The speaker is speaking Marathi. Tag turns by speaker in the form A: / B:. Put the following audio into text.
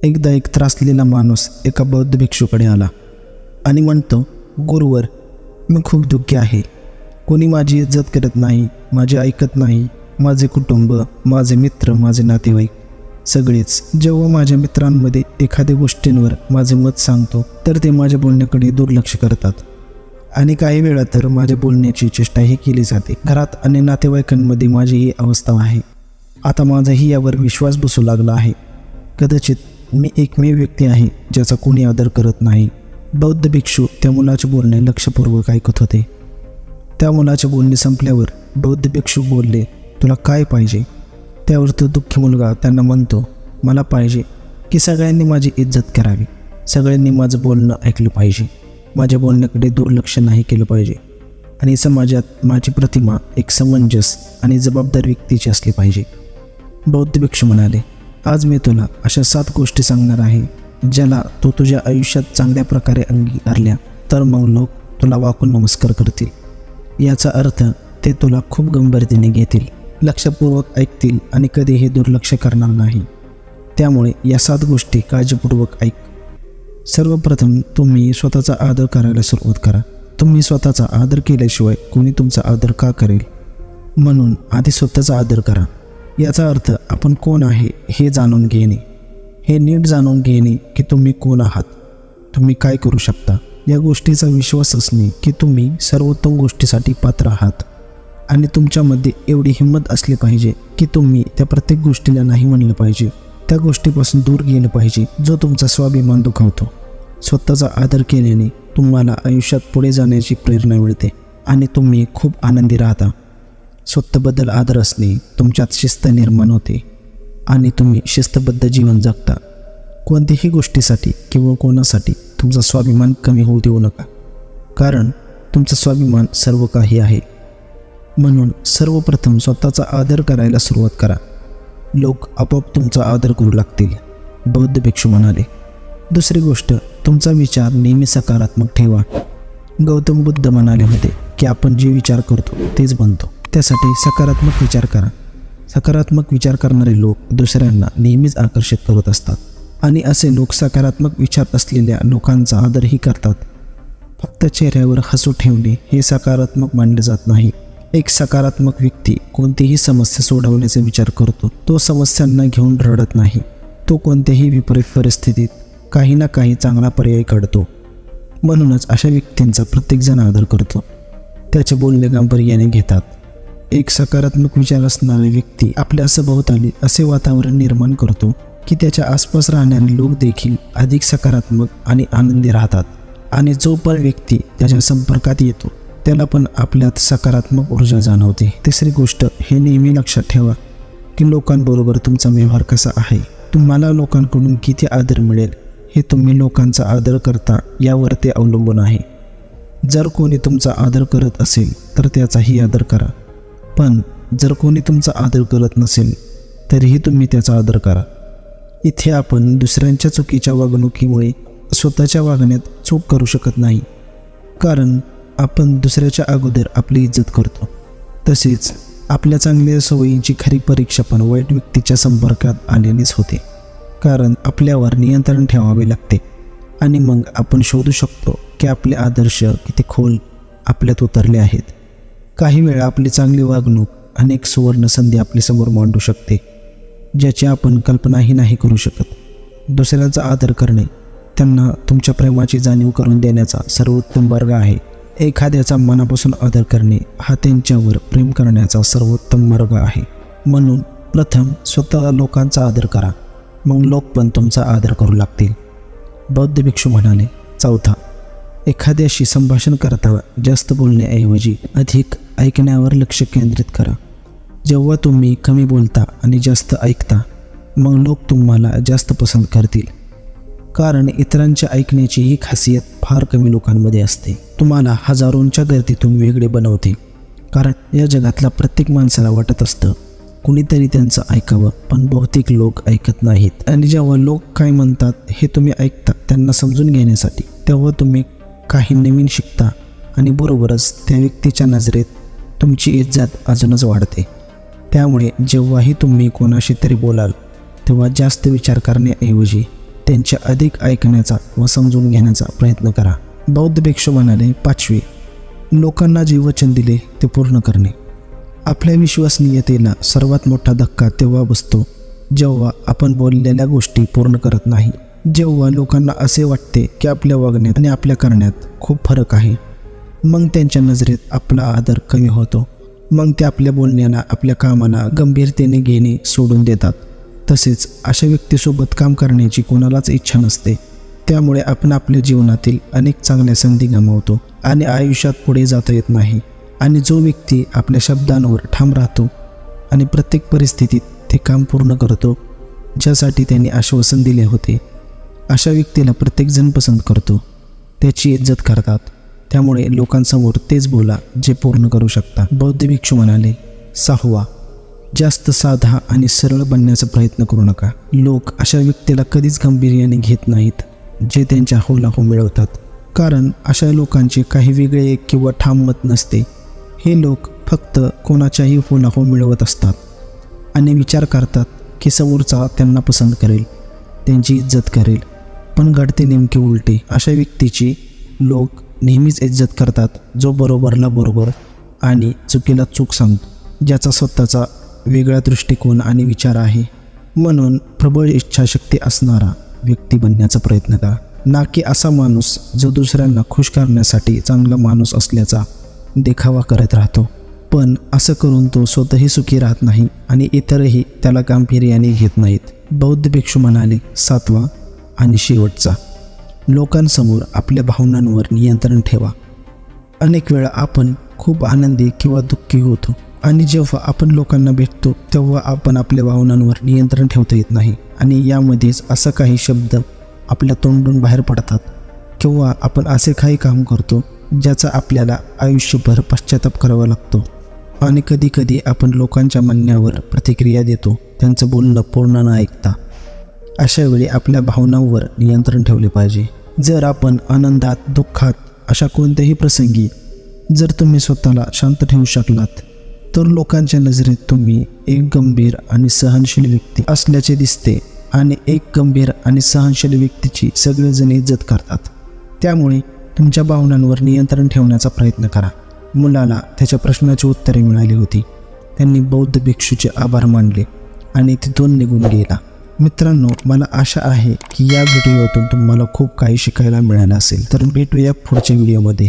A: एकदा एक त्रासलेला माणूस एका बौद्ध भिक्षूकडे आला आणि म्हणतो, गुरुवर, मी खूप दुःखी आहे. कोणी माझी इज्जत करत नाही, माझे ऐकत नाही. माझे कुटुंब, माझे मित्र, माझे नातेवाईक सगळेच. जेव्हा माझ्या मित्रांमध्ये एखाद्या गोष्टींवर माझे मत सांगतो तर ते माझ्या बोलण्याकडे दुर्लक्ष करतात आणि काही वेळा तर माझ्या बोलण्याची चेष्टाही केली जाते. घरात आणि नातेवाईकांमध्ये माझी ही अवस्था आहे. आता माझाही यावर विश्वास बसू लागला आहे. कदाचित मी एकमेव व्यक्ती आहे ज्याचा कोणी आदर करत नाही. बौद्ध भिक्षू त्या मुलाचे बोलणे लक्षपूर्वक ऐकत होते. त्या मुलाचे बोलणे संपल्यावर बौद्ध भिक्षू बोलले, तुला काय पाहिजे? त्यावर तो दुःखी मुलगा त्यांना म्हणतो, मला पाहिजे की सगळ्यांनी माझी इज्जत करावी, सगळ्यांनी माझं बोलणं ऐकलं पाहिजे, माझ्या बोलण्याकडे दुर्लक्ष नाही केलं पाहिजे आणि समाजात माझी प्रतिमा एक समंजस आणि जबाबदार व्यक्तीची असली पाहिजे. बौद्ध भिक्षू म्हणाले, आज मी तुला अशा 7 गोष्टी सांगणार आहे ज्याला तू तुझ्या आयुष्यात चांगल्या प्रकारे अंगीकारल्या तर मग लोक तुला वाकून नमस्कार करतील. याचा अर्थ ते तुला खूप गंभीरतेने घेतील, लक्षपूर्वक ऐकतील आणि कधीही दुर्लक्ष करणार नाही. त्यामुळे या 7 गोष्टी काळजीपूर्वक ऐक. सर्वप्रथम तुम्ही स्वतःचा आदर करायला सुरुवात करा. तुम्ही स्वतःचा आदर केल्याशिवाय कोणी तुमचा आदर का करेल? म्हणून आधी स्वतःचा आदर करा. याचा अर्थ आपण कोण आहे हे जाणून घेणे. हे नीट जाणून घेणे की तुम्ही कोण आहात, तुम्ही काय करू शकता. या गोष्टीचा विश्वास असणे की तुम्ही सर्वोत्तम गोष्टीसाठी पात्र आहात आणि तुमच्यामध्ये एवढी हिंमत असली पाहिजे की तुम्ही त्या प्रत्येक गोष्टीला नाही म्हणलं पाहिजे. त्या गोष्टीपासून दूर गेलं पाहिजे जो तुमचा स्वाभिमान दुखावतो. स्वतःचा आदर केल्याने तुम्हाला आयुष्यात पुढे जाण्याची प्रेरणा मिळते आणि तुम्ही खूप आनंदी राहता. स्वतःबद्दल आदर असणे तुमच्यात शिस्त निर्माण होते आणि तुम्ही शिस्तबद्ध जीवन जगता. कोणत्याही गोष्टीसाठी किंवा कोणासाठी तुमचा स्वाभिमान कमी होऊ देऊ नका, कारण तुमचा स्वाभिमान सर्व काही आहे. म्हणून सर्वप्रथम स्वतःचा आदर करायला सुरुवात करा. लोक आपोआप तुमचा आदर करू लागतील, बौद्ध भिक्षू म्हणाले. दुसरी गोष्ट, तुमचा विचार नेहमी सकारात्मक ठेवा. गौतम बुद्ध म्हणाले होते की आपण जे विचार करतो तेच बनतो. त्यासाठी सकारात्मक विचार करा. सकारात्मक विचार करणारे लोक दुसऱ्यांना नेहमीच आकर्षित करत असतात आणि असे लोक सकारात्मक विचार असलेल्या लोकांचा आदरही करतात. फक्त चेहऱ्यावर हसू ठेवणे हे सकारात्मक मानले जात नाही. एक सकारात्मक व्यक्ती कोणतीही समस्या सोडवण्याचा विचार करतो. तो समस्यांना घेऊन रडत नाही. तो कोणत्याही विपरीत परिस्थितीत काही ना काही चांगला पर्याय काढतो. म्हणूनच अशा व्यक्तींचा प्रत्येकजण आदर करतो, त्याचे बोलणे गांभीर्याने घेतात. एक सकारात्मक विचार असणारी व्यक्ती आपल्या सभोवताली असे वातावरण निर्माण करतो की त्याच्या आसपास राहणारे लोक देखील अधिक सकारात्मक आणि आनंदी राहतात आणि जो पण व्यक्ती त्याच्या संपर्कात येतो त्याला पण आपल्यात सकारात्मक ऊर्जा जाणवते. तिसरी गोष्ट, हे नेहमी लक्षात ठेवा की लोकांबरोबर तुमचा व्यवहार कसा आहे. तुम्हाला लोकांकडून किती आदर मिळेल हे तुम्ही लोकांचा आदर करता यावर ते अवलंबून आहे. जर कोणी तुमचा आदर करत असेल तर त्याचाही आदर करा, पण जर कोणी तुमचा आदर करत नसेल तरीही तुम्ही त्याचा आदर करा. इथे आपण दुसऱ्यांच्या चुकीच्या वागणुकीमुळे स्वतःच्या वागण्यात चूक करू शकत नाही, कारण आपण दुसऱ्याच्या अगोदर आपली इज्जत करतो. तसेच आपल्या चांगल्या सवयींची खरी परीक्षा पण वाईट व्यक्तीच्या संपर्कात आल्यानेच होते, कारण आपल्यावर नियंत्रण ठेवावे लागते आणि मग आपण शोधू शकतो की आपले आदर्श किती खोल आपल्यात उतरले आहेत. काही वेळा आपली चांगली वागणूक अनेक सुवर्ण संधी आपल्यासमोर मांडू शकते ज्याची आपण कल्पनाही नाही करू शकत. दुसऱ्यांचा आदर करणे त्यांना तुमच्या प्रेमाची जाणीव करून देण्याचा सर्वोत्तम मार्ग आहे. एखाद्याचा मनापासून आदर करणे हा त्यांच्यावर प्रेम करण्याचा सर्वोत्तम मार्ग आहे. म्हणून प्रथम स्वतः लोकांचा आदर करा, मग लोक पण तुमचा आदर करू लागतील, बौद्ध भिक्षू म्हणाले. चौथा, एखाद्याशी संभाषण करताना जास्त बोलण्याऐवजी अधिक ऐकण्यावर लक्ष केंद्रित करा. जेव्हा तुम्ही कमी बोलता आणि जास्त ऐकता मग लोक तुम्हाला जास्त पसंत करतील, कारण इतरांच्या ऐकण्याची ही खासियत फार कमी लोकांमध्ये असते. तुम्हाला हजारोंच्या गर्दीतून वेगळे बनवते, कारण या जगातल्या प्रत्येक माणसाला वाटत असतं कुणीतरी त्यांचं ऐकावं, पण बहुतेक लोक ऐकत नाहीत. आणि जेव्हा लोक काय म्हणतात हे तुम्ही ऐकता त्यांना समजून घेण्यासाठी, तेव्हा तुम्ही काही नवीन शिकता आणि बरोबरच त्या व्यक्तीच्या नजरेत तुमची इज्जत अजूनच वाढते. त्यामुळे जेव्हाही तुम्ही कोणाशी तरी बोलाल तेव्हा जास्त विचार करण्याऐवजी त्यांचे अधिक ऐकण्याचा व समजून घेण्याचा प्रयत्न करा. बौद्ध भिक्षू म्हणाले, 5वे, लोकांना जे वचन दिले ते पूर्ण करणे. आपल्या विश्वसनीयतेला सर्वात मोठा धक्का तेव्हा बसतो जेव्हा आपण बोललेल्या गोष्टी पूर्ण करत नाही. जेव्हा लोकांना असे वाटते की आपल्या वागण्यात आणि आपल्या करण्यात खूप फरक आहे, मग त्यांच्या नजरेत आपला आदर कमी होतो. मग ते आपल्या बोलण्याला, आपल्या कामाला गंभीरतेने घेणे सोडून देतात. तसेच अशा व्यक्तीसोबत काम करण्याची कोणालाच इच्छा नसते. त्यामुळे आपण आपल्या जीवनातील अनेक चांगल्या संधी गमावतो आणि आयुष्यात पुढे जाता येत नाही. आणि जो व्यक्ती आपल्या शब्दांवर ठाम राहतो आणि प्रत्येक परिस्थितीत ते काम पूर्ण करतो ज्यासाठी त्यांनी आश्वासन दिले होते, अशा व्यक्तीला प्रत्येकजण पसंत करतो, त्याची इज्जत करतात. त्यामुळे लोकांसमोर तेच बोला जे पूर्ण करू शकता. बौद्ध भिक्षू म्हणाले, 6वा, जास्त साधा आणि सरळ बनण्याचा प्रयत्न करू नका. लोक अशा व्यक्तीला कधीच गांभीर्याने घेत नाहीत जे त्यांच्या होलाहो मिळवतात, कारण अशा लोकांचे काही वेगळे किंवा ठाम मत नसते. हे लोक फक्त कोणाच्याही होलाहो मिळवत असतात आणि विचार करतात की समोरचा त्यांना पसंत करेल, त्यांची इज्जत करेल. पण घडते नेमके उलटे. अशा व्यक्तीची लोक नेहमीच इज्जत करतात जो बरोबरला बरोबर आणि चुकीला चूक सांगतो, ज्याचा स्वतःचा वेगळा दृष्टिकोन आणि विचार आहे. म्हणून प्रबळ इच्छाशक्ती असणारा व्यक्ती बनण्याचा प्रयत्न करा, ना की असा माणूस जो दुसऱ्यांना खुश करण्यासाठी चांगला माणूस असल्याचा देखावा करत राहतो, पण असं करून तो स्वतःही सुखी राहत नाही आणि इतरही त्याला गांभीर्याने घेत नाहीत. बौद्ध भिक्षू म्हणाले, 7वा आणि शेवटचा, लोकांसमोर आपल्या भावनांवर नियंत्रण ठेवा. अनेक वेळा आपण खूप आनंदी किंवा दुःखी होतो आणि जेव्हा आपण लोकांना भेटतो तेव्हा आपण आपल्या भावनांवर नियंत्रण ठेवता येत नाही आणि यामध्येच असं काही शब्द आपल्या तोंडून बाहेर पडतात किंवा आपण असे काही काम करतो ज्याचा आपल्याला आयुष्यभर पश्चाताप करावा लागतो. आणि कधीकधी आपण लोकांच्या म्हणण्यावर प्रतिक्रिया देतो, त्यांचं बोलणं पूर्ण न ऐकता. अशा वेळी आपल्या भावनांवर नियंत्रण ठेवले पाहिजे. जर आपण आनंदात, दुःखात, अशा कोणत्याही प्रसंगी जर तुम्ही स्वतःला शांत ठेवू शकलात तर लोकांच्या नजरेत तुम्ही एक गंभीर आणि सहनशील व्यक्ती असल्याचे दिसते आणि एक गंभीर आणि सहनशील व्यक्तीची सगळेजण इज्जत करतात. त्यामुळे तुमच्या भावनांवर नियंत्रण ठेवण्याचा प्रयत्न करा. मुलाला त्याच्या प्रश्नाची उत्तरे मिळाली होती. त्यांनी बौद्ध भिक्षूचे आभार मानले आणि तिथून निघून गेला. मित्रांनो, मला आशा आहे की या व्हिडिओतून तुम्हाला खूप काही शिकायला मिळालं असेल. तर भेटूया पुढच्या व्हिडिओमध्ये.